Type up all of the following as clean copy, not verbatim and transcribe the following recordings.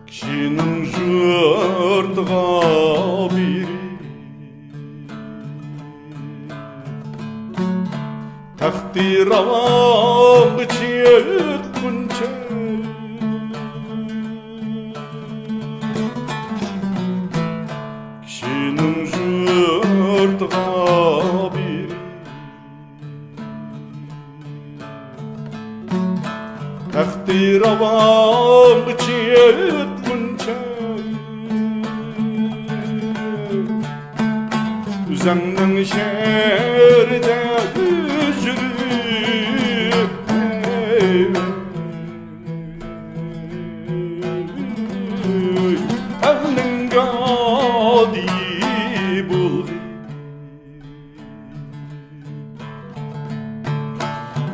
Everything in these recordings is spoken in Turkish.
Kişinin jırdığa biri takdir avam çıkınca kişinin jırdığa biri takdir avam çıkınca üzümden şerde evnin gadi buldu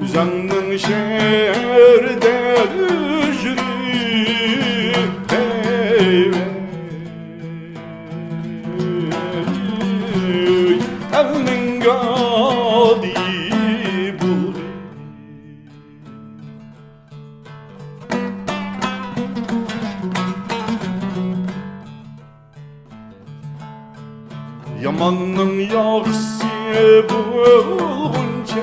üzümden şerde evnin gadi buldu yamanın yaxşı bulgunca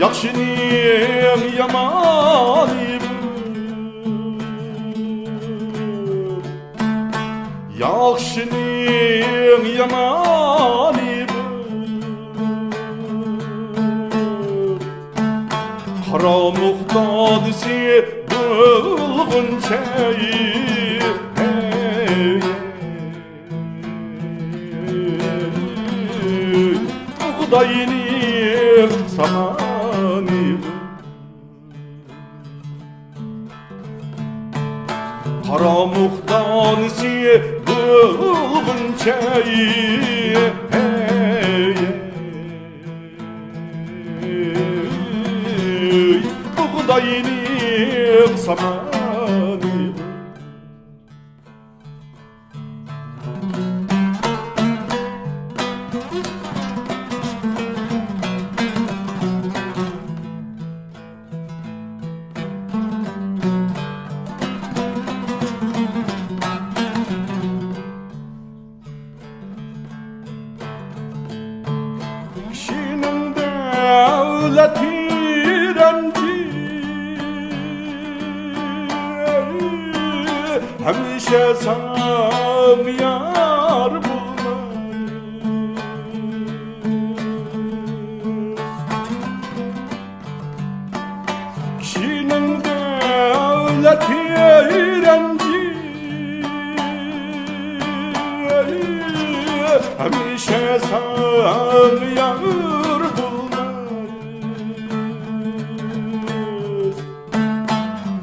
yaxşının yamanı yaxşının yamanı haram muhtadisi bulgunca Xudayının samanı Qara muxtanisi bulgunca Xudayının samanı kişinin devleti renci hemşe sam yar bulmaz kişinin devleti renci hemşe sam yar bulmaz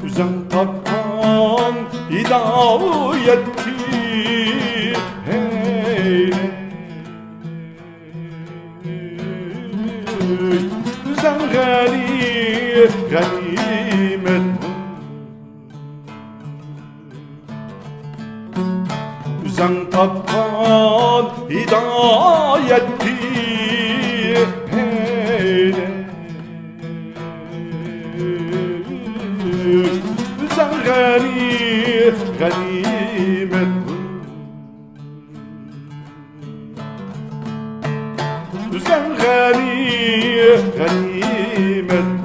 üzüm tapkan hidayetti üzüm ganimet üzüm tapkan hidayetti üzüm ganimet üzüm ganimet